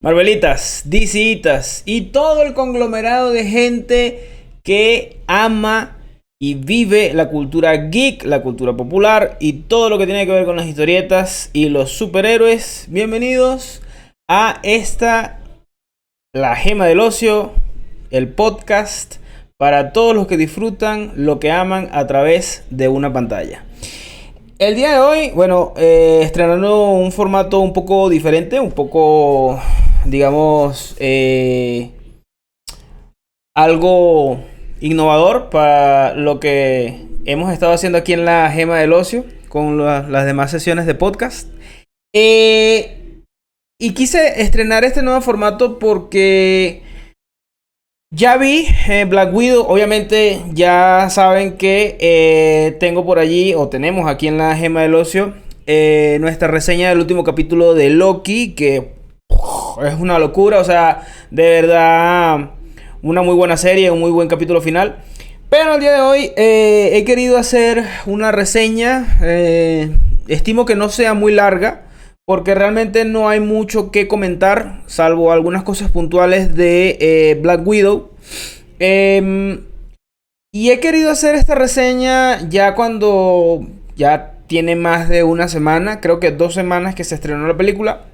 Marvelitas, DCitas y todo el conglomerado de gente que ama y vive la cultura geek, la cultura popular y todo lo que tiene que ver con las historietas y los superhéroes. Bienvenidos a La Gema del Ocio, el podcast para todos los que disfrutan lo que aman a través de una pantalla. El día de hoy, estrenando un formato un poco diferente, un poco, digamos, algo innovador para lo que hemos estado haciendo aquí en La Gema del Ocio con las demás sesiones de podcast. Y quise estrenar este nuevo formato porque ya vi Black Widow. Obviamente ya saben que tengo por allí, o tenemos aquí en La Gema del Ocio, nuestra reseña del último capítulo de Loki, que es una locura. O sea, de verdad, una muy buena serie, un muy buen capítulo final. Pero el día de hoy he querido hacer una reseña, estimo que no sea muy larga, porque realmente no hay mucho que comentar, salvo algunas cosas puntuales de Black Widow. Y he querido hacer esta reseña ya cuando ya tiene más de una semana, creo que 2 semanas que se estrenó la película.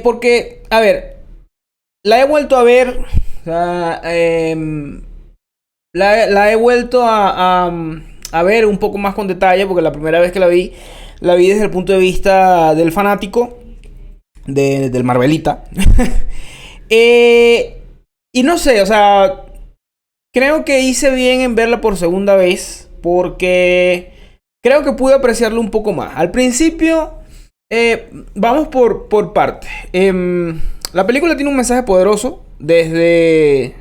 Porque, a ver, la he vuelto a ver, o sea, la he vuelto a ver un poco más con detalle, porque la primera vez que la vi desde el punto de vista del fanático, del Marvelita. Y no sé, o sea, creo que hice bien en verla por segunda vez, porque creo que pude apreciarlo un poco más. Al principio, vamos por partes. La película tiene un mensaje poderoso desde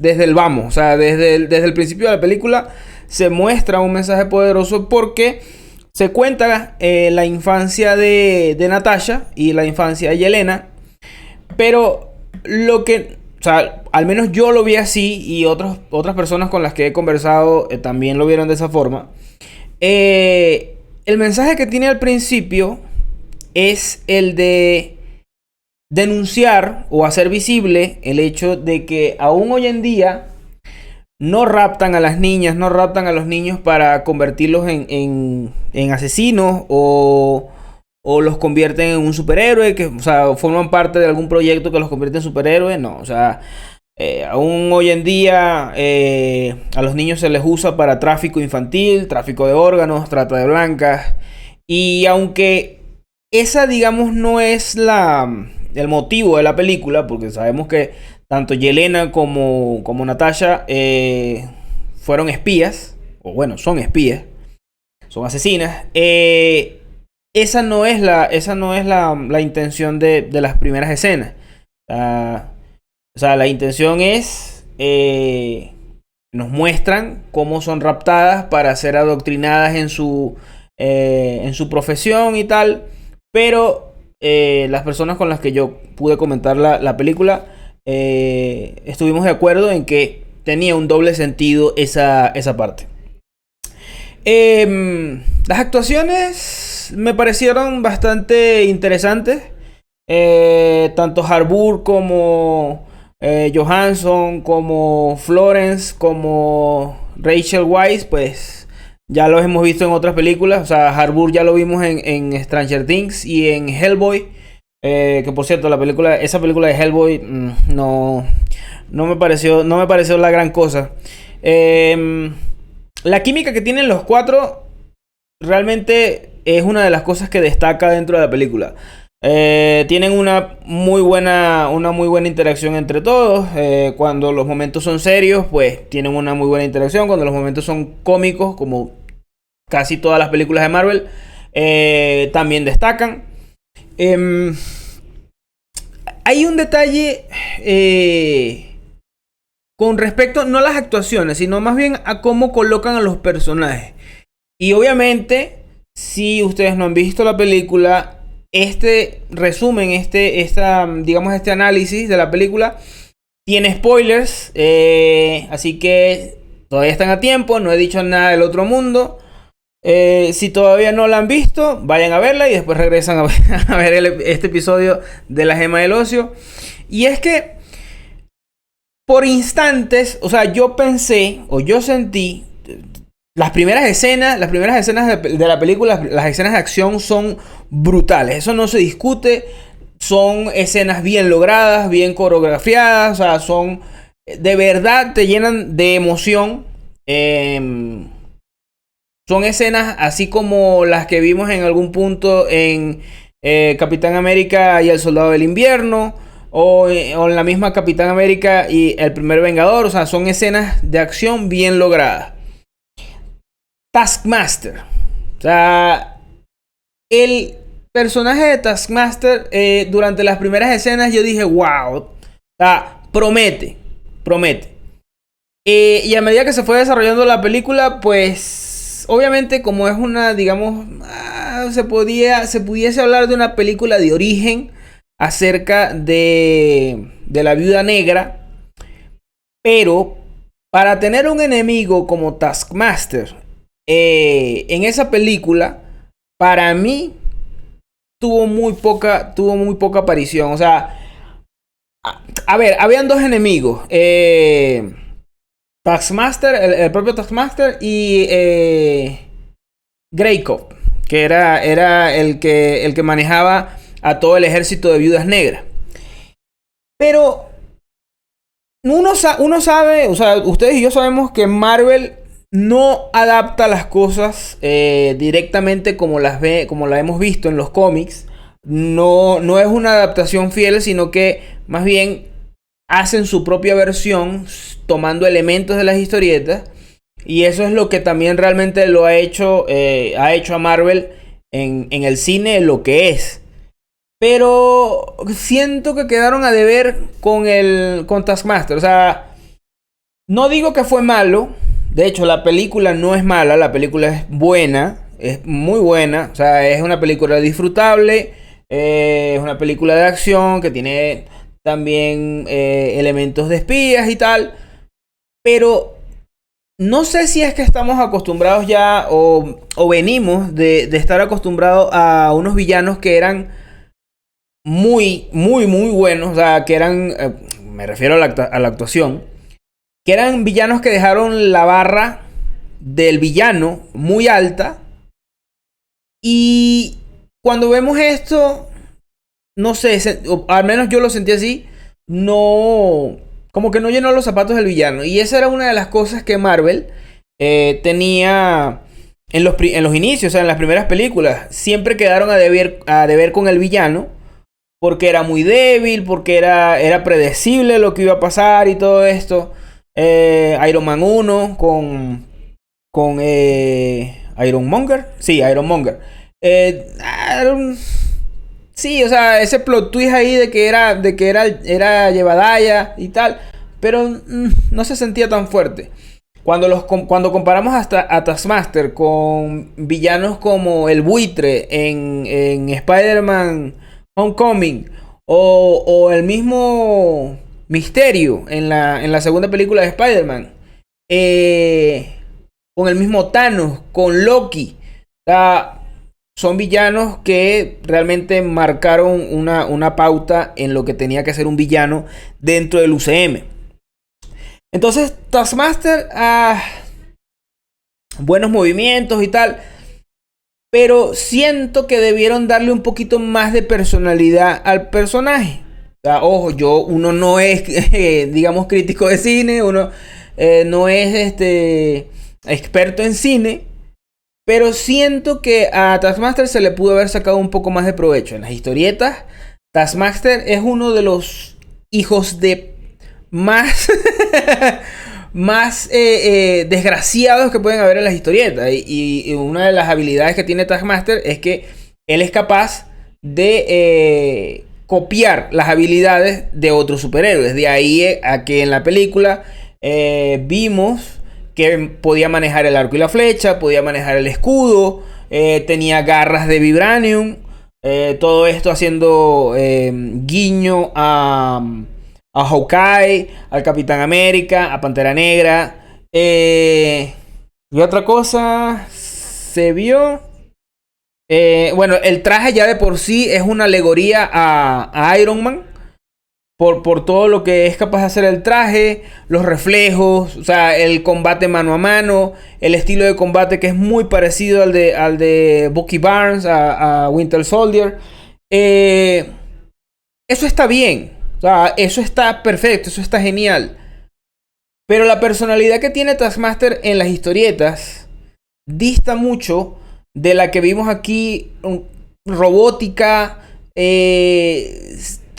el vamos, o sea, desde el principio de la película se muestra un mensaje poderoso, porque se cuenta la infancia de Natasha y la infancia de Yelena. Pero o sea, al menos yo lo vi así, y otras personas con las que he conversado también lo vieron de esa forma. El mensaje que tiene al principio es el de denunciar o hacer visible el hecho de que aún hoy en día no raptan a las niñas, no raptan a los niños para convertirlos en asesinos, o los convierten en un superhéroe, que, o sea, forman parte de algún proyecto que los convierte en superhéroes. No, o sea, aún hoy en día a los niños se les usa para tráfico infantil, tráfico de órganos, trata de blancas. Y aunque esa, digamos, no es el motivo de la película, porque sabemos que tanto Yelena como Natasha fueron espías, o bueno, son espías, son asesinas. Esa no es la intención de las primeras escenas. O sea, la intención es, nos muestran cómo son raptadas para ser adoctrinadas en su profesión y tal. Pero las personas con las que yo pude comentar la película, estuvimos de acuerdo en que tenía un doble sentido esa parte. Las actuaciones me parecieron bastante interesantes. Tanto Harbour como Johansson, como Florence, como Rachel Weisz, pues ya los hemos visto en otras películas. O sea, Harbour ya lo vimos en Stranger Things y en Hellboy. Que por cierto, esa película de Hellboy no me pareció la gran cosa. La química que tienen los cuatro realmente es una de las cosas que destaca dentro de la película. Tienen una muy buena interacción entre todos. Cuando los momentos son serios, pues tienen una muy buena interacción. Cuando los momentos son cómicos, como casi todas las películas de Marvel, también destacan. Hay un detalle con respecto no a las actuaciones, sino más bien a cómo colocan a los personajes. Y obviamente, si ustedes no han visto la película, este resumen, digamos, este análisis de la película tiene spoilers, así que todavía están a tiempo. No he dicho nada del otro mundo. Si todavía no la han visto, vayan a verla y después regresan a ver, a ver este episodio de La Gema del Ocio. Y es que por instantes, o sea, yo pensé o yo sentí las primeras escenas de la película, las escenas de acción son brutales. Eso no se discute. Son escenas bien logradas, bien coreografiadas. O sea, son de verdad te llenan de emoción. Son escenas así como las que vimos en algún punto en Capitán América y el Soldado del Invierno. O en la misma Capitán América y el Primer Vengador. O sea, son escenas de acción bien logradas. Taskmaster. O sea, el personaje de Taskmaster durante las primeras escenas yo dije, wow. O sea, promete. Promete. Y a medida que se fue desarrollando la película, pues obviamente como es una, digamos, se pudiese hablar de una película de origen acerca de la Viuda Negra. Pero para tener un enemigo como Taskmaster en esa película, para mí tuvo muy poca aparición. O sea, a ver, habían dos enemigos. Taskmaster, el propio Taskmaster y Greykov, que era el que manejaba a todo el ejército de viudas negras. Pero uno sabe, o sea, ustedes y yo sabemos que Marvel no adapta las cosas directamente como la hemos visto en los cómics. No es una adaptación fiel, sino que más bien hacen su propia versión tomando elementos de las historietas. Y eso es lo que también realmente lo ha hecho a Marvel en el cine lo que es. Pero siento que quedaron a deber con Taskmaster. O sea, no digo que fue malo. De hecho, la película no es mala. La película es buena. Es muy buena. O sea, es una película disfrutable. Es una película de acción que tiene también elementos de espías y tal. Pero no sé si es que estamos acostumbrados ya o venimos de estar acostumbrados a unos villanos que eran muy buenos. O sea, que eran, me refiero a la actuación, que eran villanos que dejaron la barra del villano muy alta. Y cuando vemos esto, no sé, al menos yo lo sentí así, no, como que no llenó los zapatos del villano. Y esa era una de las cosas que Marvel tenía en los inicios, o sea, en las primeras películas. Siempre quedaron a deber con el villano, porque era muy débil, porque era predecible lo que iba a pasar y todo esto. Iron Man 1 con Ironmonger. Sí, Ironmonger. Sí, o sea, ese plot twist ahí de que era llevadalla y tal, pero no se sentía tan fuerte. Cuando comparamos a Taskmaster con villanos como el Buitre en Spider-Man Homecoming o el mismo Misterio en la segunda película de Spider-Man, con el mismo Thanos, con Loki, o sea, son villanos que realmente marcaron una pauta en lo que tenía que ser un villano dentro del UCM. Entonces, Taskmaster, buenos movimientos y tal, pero siento que debieron darle un poquito más de personalidad al personaje. O sea, ojo, uno no es, digamos, crítico de cine, uno no es experto en cine. Pero siento que a Taskmaster se le pudo haber sacado un poco más de provecho. En las historietas, Taskmaster es uno de los hijos de más, más desgraciados que pueden haber en las historietas. Y una de las habilidades que tiene Taskmaster es que él es capaz de copiar las habilidades de otros superhéroes. De ahí a que en la película vimos que podía manejar el arco y la flecha, podía manejar el escudo, tenía garras de vibranium, todo esto haciendo guiño a Hawkeye, al Capitán América, a Pantera Negra. Y otra cosa, se vio. Bueno, el traje ya de por sí es una alegoría a Iron Man. Por todo lo que es capaz de hacer el traje, los reflejos, o sea, el combate mano a mano, el estilo de combate que es muy parecido al de Bucky Barnes, a Winter Soldier. Eso está bien, o sea, eso está perfecto, eso está genial. Pero la personalidad que tiene Taskmaster en las historietas dista mucho de la que vimos aquí, robótica,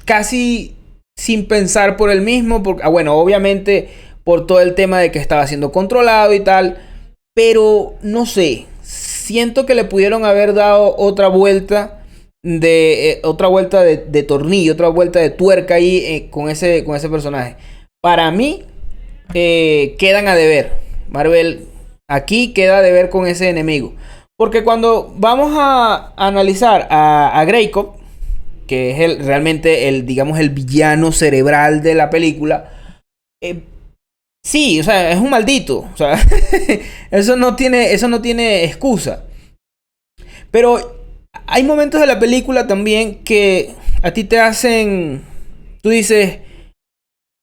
casi sin pensar por él mismo, porque, bueno, obviamente por todo el tema de que estaba siendo controlado y tal, pero no sé, siento que le pudieron haber dado otra vuelta de tornillo, otra vuelta de tuerca ahí con ese personaje. Para mí quedan a deber. Marvel aquí queda a deber con ese enemigo. Porque cuando vamos a analizar a Grey Cup, que es realmente digamos, el villano cerebral de la película, sí, o sea, es un maldito. O sea, eso no tiene excusa. Pero hay momentos de la película también que a ti te hacen, tú dices,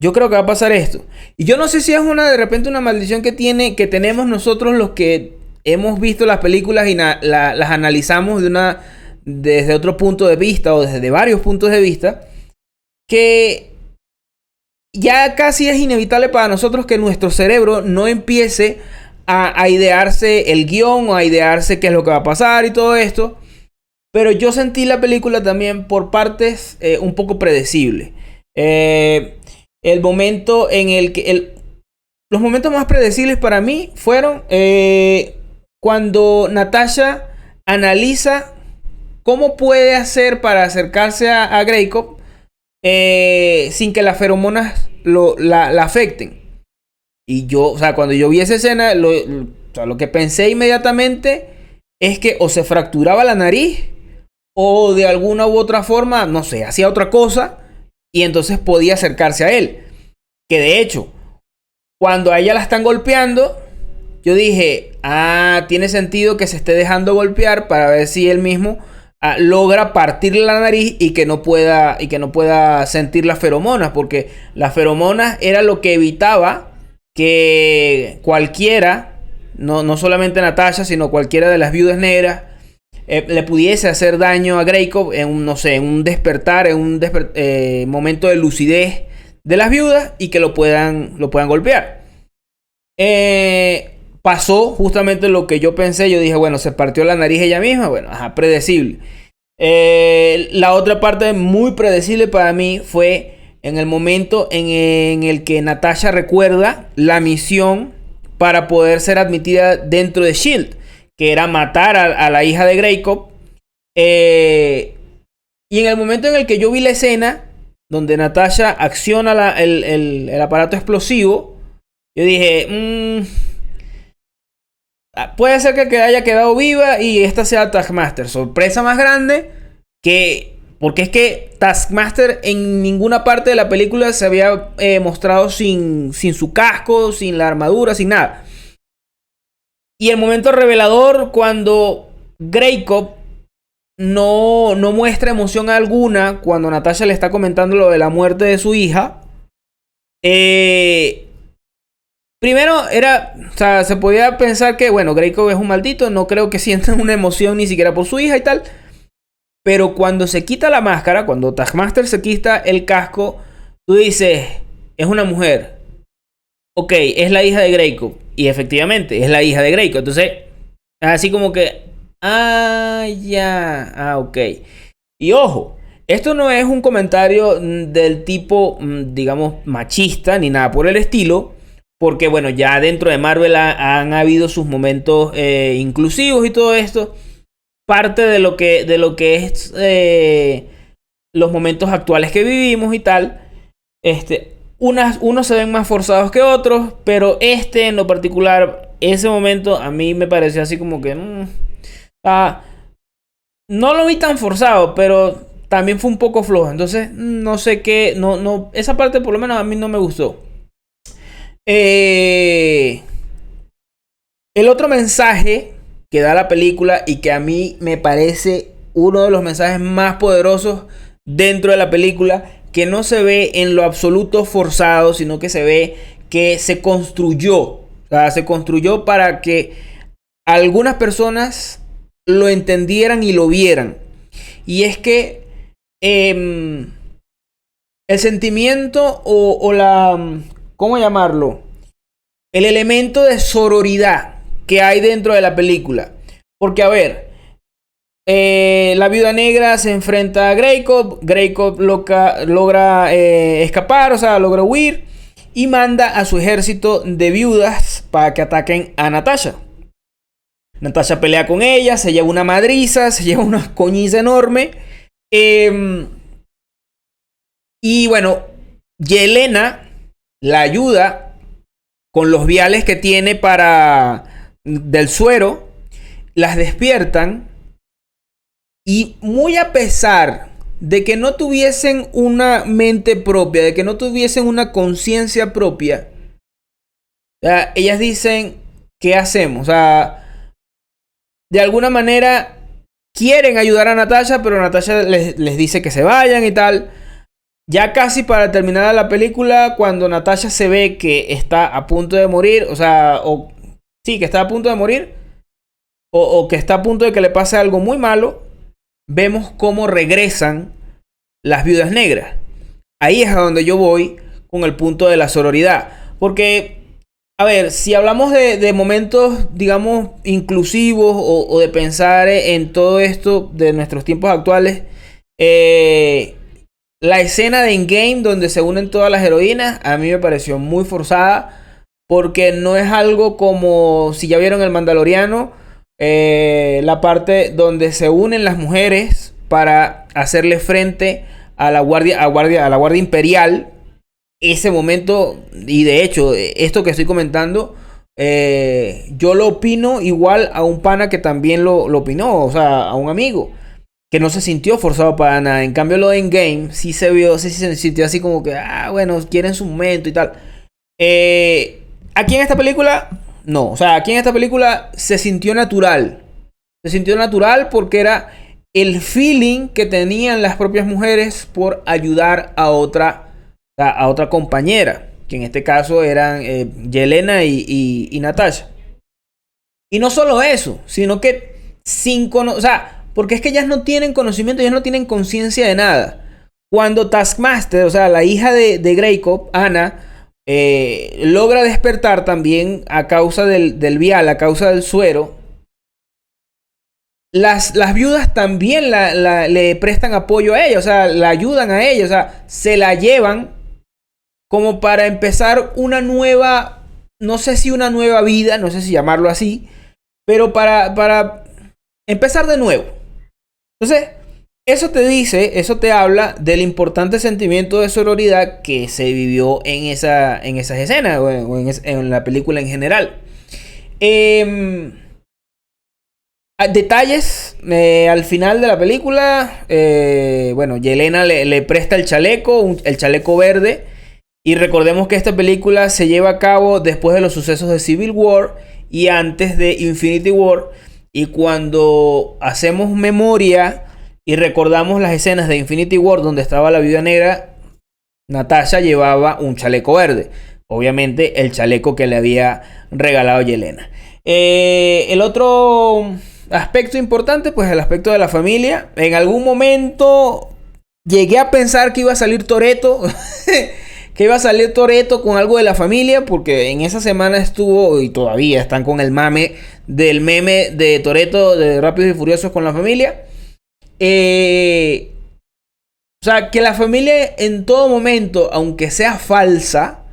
yo creo que va a pasar esto. Y yo no sé si es de repente una maldición que tenemos nosotros los que hemos visto las películas y las analizamos desde otro punto de vista o desde varios puntos de vista, que ya casi es inevitable para nosotros que nuestro cerebro no empiece a idearse el guión o a idearse qué es lo que va a pasar y todo esto. Pero yo sentí la película también por partes un poco predecible. El momento en el que... los momentos más predecibles para mí fueron cuando Natasha analiza cómo puede hacer para acercarse a Grey Cup sin que las feromonas la afecten. Y yo, o sea, cuando yo vi esa escena, lo que pensé inmediatamente es que o se fracturaba la nariz o de alguna u otra forma, no sé, hacía otra cosa y entonces podía acercarse a él. Que de hecho, cuando a ella la están golpeando, yo dije, tiene sentido que se esté dejando golpear para ver si él mismo logra partirle la nariz y que no pueda sentir las feromonas, porque las feromonas era lo que evitaba que cualquiera, no solamente Natasha, sino cualquiera de las viudas negras, le pudiese hacer daño a Grey Cup en un despertar, en un momento de lucidez de las viudas y que lo puedan golpear. Pasó justamente lo que yo pensé. Yo dije, bueno, se partió la nariz ella misma. Bueno, predecible. La otra parte muy predecible para mí fue en el momento en el que Natasha recuerda la misión para poder ser admitida dentro de S.H.I.E.L.D., que era matar a la hija de Grey Cup. Y en el momento en el que yo vi la escena donde Natasha acciona el aparato explosivo, yo dije, puede ser que haya quedado viva y esta sea Taskmaster. Sorpresa más grande porque es que Taskmaster en ninguna parte de la película se había mostrado sin su casco, sin la armadura, sin nada. Y el momento revelador cuando Grey Cup no muestra emoción alguna cuando Natasha le está comentando lo de la muerte de su hija. Primero o sea, se podía pensar que, bueno, Grey Cup es un maldito, no creo que sienta una emoción ni siquiera por su hija y tal. Pero cuando se quita la máscara, cuando Taskmaster se quita el casco, tú dices, es una mujer. Ok, es la hija de Grey Cup. Y efectivamente, es la hija de Grey Cup. Entonces, así como que, ya, ok. Y ojo, esto no es un comentario del tipo, digamos, machista, ni nada por el estilo. Porque, bueno, ya dentro de Marvel han habido sus momentos inclusivos y todo esto. Parte de lo que es los momentos actuales que vivimos y tal. Unos se ven más forzados que otros, pero en lo particular, ese momento a mí me pareció así como que no lo vi tan forzado, pero también fue un poco flojo. Entonces, no sé qué, esa parte por lo menos a mí no me gustó. El otro mensaje que da la película y que a mí me parece uno de los mensajes más poderosos dentro de la película, que no se ve en lo absoluto forzado, sino que se ve que se construyó. O sea, se construyó para que algunas personas lo entendieran y lo vieran. Y es que el sentimiento o la... ¿Cómo llamarlo? El elemento de sororidad que hay dentro de la película. Porque, a ver, la viuda negra se enfrenta a Grey Cup. Grey Cup logra escapar, o sea, logra huir. Y manda a su ejército de viudas para que ataquen a Natasha. Natasha pelea con ella, se lleva una madriza, se lleva una coñiza enorme. Y bueno, Yelena la ayuda con los viales que tiene del suero. Las despiertan. Y muy a pesar de que no tuviesen una mente propia, de que no tuviesen una conciencia propia, ellas dicen, ¿qué hacemos? O sea, de alguna manera quieren ayudar a Natasha, pero Natasha les dice que se vayan y tal. Ya casi para terminar la película, cuando Natasha se ve que está a punto de morir, o sea, sí, que está a punto de morir, o que está a punto de que le pase algo muy malo, vemos cómo regresan las viudas negras. Ahí es a donde yo voy con el punto de la sororidad. Porque, a ver, si hablamos de momentos, digamos, inclusivos o de pensar en todo esto de nuestros tiempos actuales, la escena de Endgame donde se unen todas las heroínas, a mí me pareció muy forzada. Porque no es algo como, si ya vieron El Mandaloriano, la parte donde se unen las mujeres para hacerle frente a la guardia imperial. Ese momento, y de hecho, esto que estoy comentando, yo lo opino igual a un pana que también lo opinó, o sea, a un amigo que no se sintió forzado para nada. En cambio, lo de Endgame sí se vio, sí se sintió así como que, bueno, quieren su momento y tal. Aquí en esta película, no. O sea, aquí en esta película se sintió natural. Se sintió natural porque era el feeling que tenían las propias mujeres por ayudar a otra compañera. Que en este caso eran Yelena y Natasha. Y no solo eso, sino que o sea, porque es que ellas no tienen conocimiento, ellas no tienen conciencia de nada. Cuando Taskmaster, o sea, la hija de Grey Cup, Ana, logra despertar también a causa del vial, a causa del suero. Las viudas también le prestan apoyo a ella, o sea, la ayudan a ella, o sea, se la llevan como para empezar una nueva, no sé si una nueva vida, no sé si llamarlo así, pero para empezar de nuevo. Entonces, eso te habla del importante sentimiento de sororidad que se vivió en esas escenas o en la película en general. Detalles al final de la película. Bueno, Yelena le presta el chaleco verde. Y recordemos que esta película se lleva a cabo después de los sucesos de Civil War y antes de Infinity War. Y cuando hacemos memoria y recordamos las escenas de Infinity War donde estaba la viuda negra, Natasha llevaba un chaleco verde. Obviamente el chaleco que le había regalado Yelena. El otro aspecto importante, pues el aspecto de la familia. En algún momento llegué a pensar que iba a salir Toretto. Que iba a salir Toretto con algo de la familia. Porque en esa semana estuvo, y todavía están con el meme de Toretto de Rápidos y Furiosos con la familia. O sea, que la familia en todo momento, aunque sea falsa,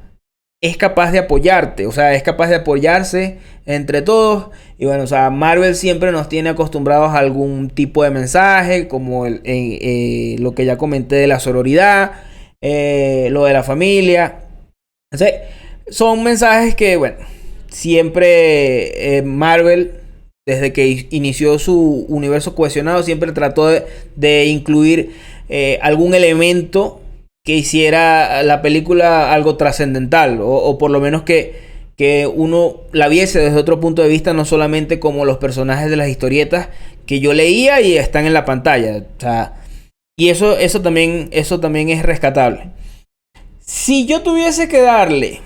es capaz de apoyarte. O sea, es capaz de apoyarse entre todos. Y bueno, o sea, Marvel siempre nos tiene acostumbrados a algún tipo de mensaje, como lo que ya comenté de la sororidad, lo de la familia. O sea, son mensajes que, bueno, siempre Marvel, desde que inició su universo cohesionado, siempre trató de incluir algún elemento que hiciera la película algo trascendental, o por lo menos que que uno la viese desde otro punto de vista, no solamente como los personajes de las historietas que yo leía y están en la pantalla. O sea, y eso también es rescatable. Si yo tuviese que darle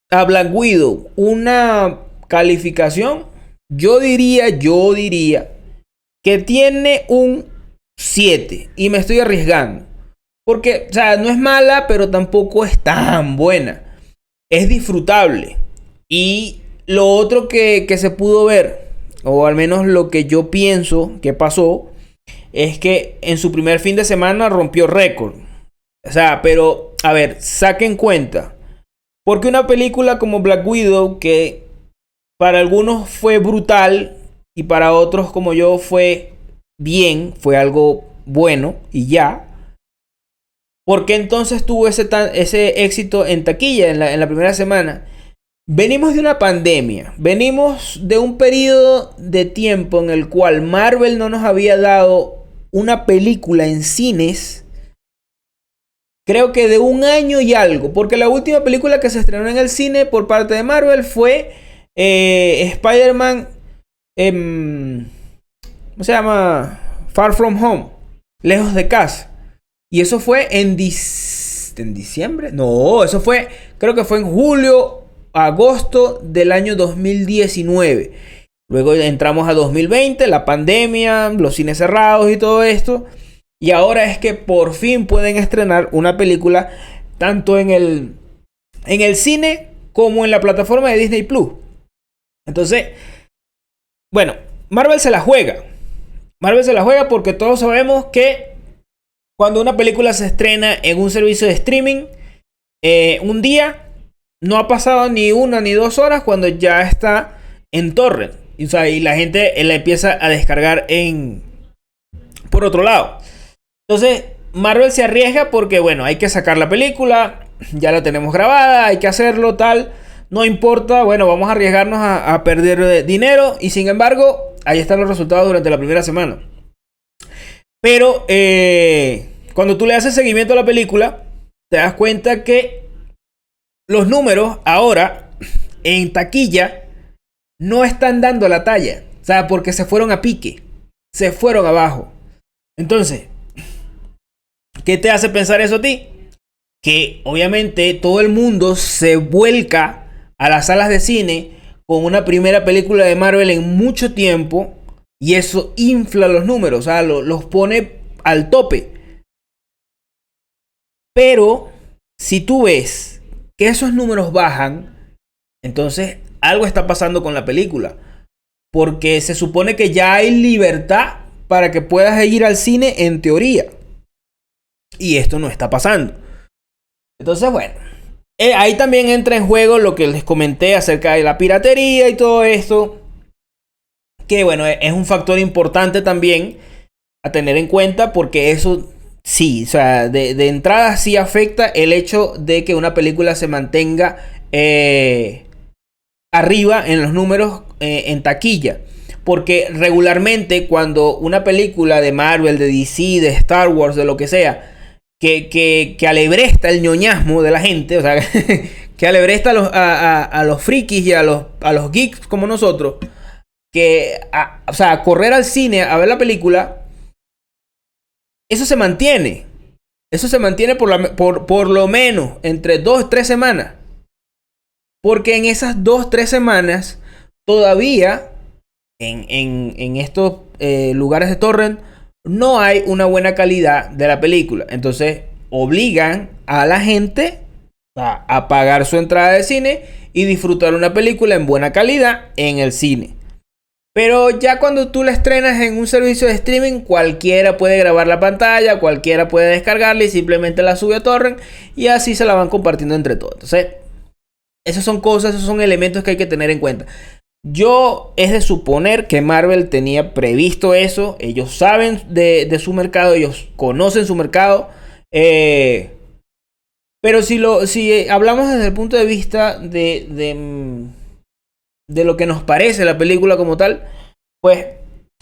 a Black Widow una calificación, yo diría que tiene un 7. Y me estoy arriesgando. Porque, o sea, no es mala, pero tampoco es tan buena. Es disfrutable. Y lo otro que se pudo ver, o al menos lo que yo pienso que pasó, es que en su primer fin de semana rompió récord. O sea, pero, a ver, saquen cuenta. Porque una película como Black Widow, que para algunos fue brutal y para otros como yo fue bien, fue algo bueno y ya. ¿Por qué entonces tuvo ese éxito en taquilla en la primera semana? Venimos de una pandemia, venimos de un periodo de tiempo en el cual Marvel no nos había dado una película en cines, creo que de un año y algo, porque la última película que se estrenó en el cine por parte de Marvel fue Spider-Man, ¿cómo se llama? Far From Home, lejos de casa. Y eso fue en diciembre. No, eso fue, creo que fue en julio, agosto del año 2019. Luego entramos a 2020, la pandemia, los cines cerrados y todo esto. Y ahora es que por fin pueden estrenar una película tanto en el cine como en la plataforma de Disney Plus. Entonces, bueno, Marvel se la juega. Marvel se la juega porque todos sabemos que cuando una película se estrena en un servicio de streaming, un día no ha pasado ni 1 ni 2 horas cuando ya está en torrent. O sea, y la gente la empieza a descargar por otro lado. Entonces, Marvel se arriesga porque, bueno, hay que sacar la película, ya la tenemos grabada, hay que hacerlo, tal. No importa, bueno, vamos a arriesgarnos a perder dinero. Y sin embargo, ahí están los resultados durante la primera semana. Pero cuando tú le haces seguimiento a la película, te das cuenta que los números ahora en taquilla no están dando la talla. O sea, porque se fueron a pique. Se fueron abajo. Entonces, ¿qué te hace pensar eso a ti? Que obviamente todo el mundo se vuelca a las salas de cine con una primera película de Marvel en mucho tiempo. Y eso infla los números. O sea, los pone al tope. Pero si tú ves que esos números bajan, entonces algo está pasando con la película. Porque se supone que ya hay libertad para que puedas ir al cine en teoría. Y esto no está pasando. Entonces, bueno. Ahí también entra en juego lo que les comenté acerca de la piratería y todo esto. Que bueno, es un factor importante también a tener en cuenta porque eso sí, o sea, de entrada sí afecta el hecho de que una película se mantenga arriba en los números en taquilla. Porque regularmente cuando una película de Marvel, de DC, de Star Wars, de lo que sea, que alebresta el ñoñasmo de la gente, o sea, que alebresta a los frikis y a los geeks como nosotros, o sea, correr al cine a ver la película, eso se mantiene. Eso se mantiene por lo menos entre 2-3 semanas. Porque en esas 2-3 semanas, todavía en estos lugares de torrent, no hay una buena calidad de la película. Entonces, obligan a la gente a pagar su entrada de cine y disfrutar una película en buena calidad en el cine. Pero ya cuando tú la estrenas en un servicio de streaming, cualquiera puede grabar la pantalla, cualquiera puede descargarla y simplemente la sube a torrent y así se la van compartiendo entre todos. Entonces, esas son cosas, esos son elementos que hay que tener en cuenta. Yo es de suponer que Marvel tenía previsto eso. Ellos saben de su mercado, ellos conocen su mercado. Pero si hablamos desde el punto de vista de lo que nos parece la película como tal, pues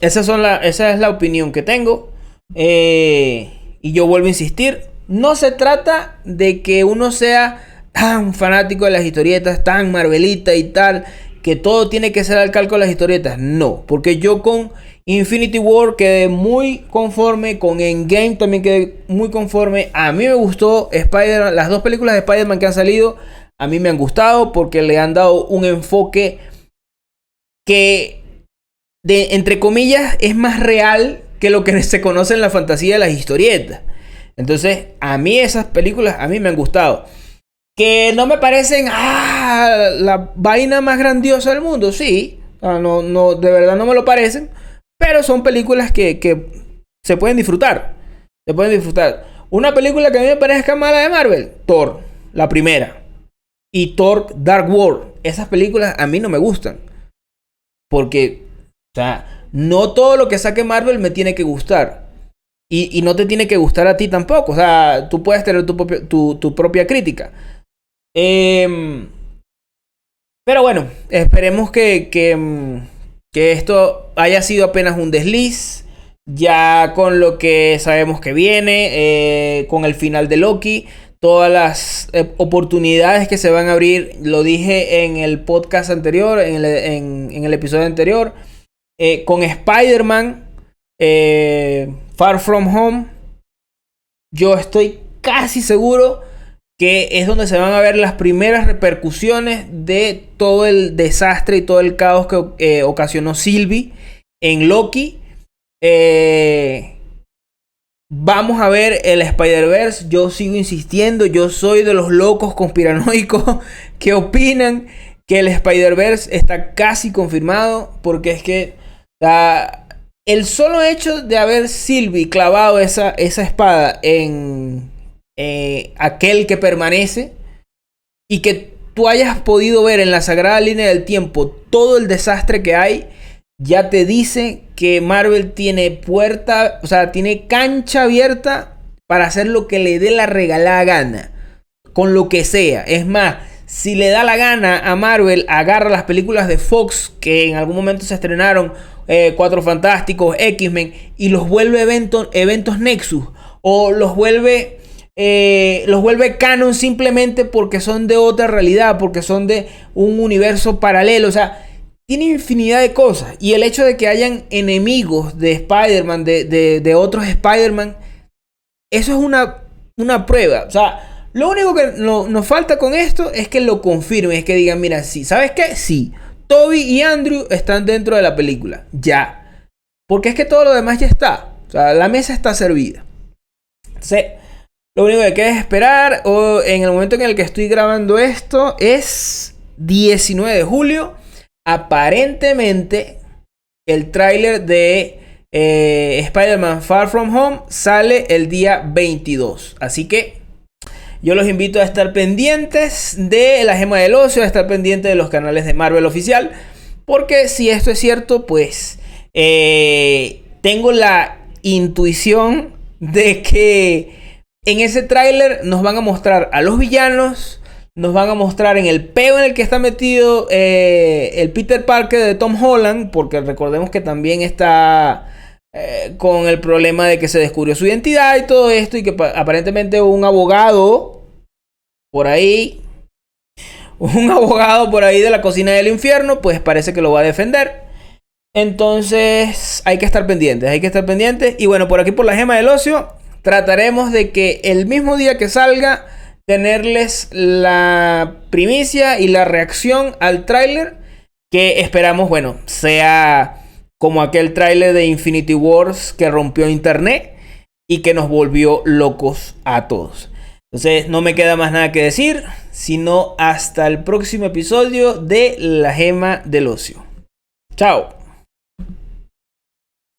esa es la opinión que tengo. Y yo vuelvo a insistir, no se trata de que uno sea tan fanático de las historietas, tan Marvelita y tal, que todo tiene que ser al calco de las historietas. No, porque yo con Infinity War quedé muy conforme, con Endgame también quedé muy conforme. A mí me gustó Spider-Man, las dos películas de Spider-Man que han salido, a mí me han gustado porque le han dado un enfoque que, entre comillas, es más real que lo que se conoce en la fantasía de las historietas. Entonces, a mí esas películas, a mí me han gustado. Que no me parecen la vaina más grandiosa del mundo, sí. No, de verdad no me lo parecen. Pero son películas que se pueden disfrutar. Se pueden disfrutar. Una película que a mí me parezca mala de Marvel, Thor, la primera. Y Thor Dark World. Esas películas a mí no me gustan. Porque, o sea, no todo lo que saque Marvel me tiene que gustar. Y no te tiene que gustar a ti tampoco. O sea, tú puedes tener tu propia crítica. Pero bueno, esperemos que esto haya sido apenas un desliz. Ya con lo que sabemos que viene, con el final de Loki, todas las oportunidades que se van a abrir, lo dije en el podcast anterior, en el episodio anterior, con Spider-Man, Far From Home, yo estoy casi seguro que es donde se van a ver las primeras repercusiones de todo el desastre y todo el caos que ocasionó Sylvie en Loki. Vamos a ver el Spider-Verse. Yo sigo insistiendo, yo soy de los locos conspiranoicos que opinan que el Spider-Verse está casi confirmado, porque es que el solo hecho de haber Sylvie clavado esa espada en aquel que permanece, y que tú hayas podido ver en la sagrada línea del tiempo todo el desastre que hay, ya te dice que Marvel tiene puerta, o sea, tiene cancha abierta para hacer lo que le dé la regalada gana, con lo que sea. Es más, si le da la gana a Marvel, agarra las películas de Fox que en algún momento se estrenaron, Cuatro Fantásticos, X-Men, y los vuelve eventos Nexus, o los vuelve canon simplemente porque son de otra realidad, porque son de un universo paralelo. O sea, tiene infinidad de cosas. Y el hecho de que hayan enemigos de Spider-Man, de otros Spider-Man, eso es una prueba. O sea, lo único que nos falta con esto es que lo confirmen, es que digan, mira, sí, ¿sabes qué? Sí, Toby y Andrew están dentro de la película, ya. Porque es que todo lo demás ya está. O sea, la mesa está servida. Entonces, lo único que queda es esperar. En el momento en el que estoy grabando esto es 19 de julio. Aparentemente el tráiler de Spider-Man Far From Home sale el día 22. Así que yo los invito a estar pendientes de la Gema del Ocio, a estar pendientes de los canales de Marvel Oficial. Porque si esto es cierto, pues tengo la intuición de que en ese tráiler nos van a mostrar a los villanos, nos van a mostrar en el peo en el que está metido el Peter Parker de Tom Holland, porque recordemos que también está con el problema de que se descubrió su identidad y todo esto, y que aparentemente un abogado por ahí de la cocina del infierno, pues parece que lo va a defender. Entonces hay que estar pendientes. Y bueno, por aquí por la Gema del Ocio trataremos de que el mismo día que salga, tenerles la primicia y la reacción al tráiler, que esperamos, bueno, sea como aquel tráiler de Infinity Wars que rompió internet y que nos volvió locos a todos. Entonces no me queda más nada que decir, sino hasta el próximo episodio de La Gema del Ocio. Chao.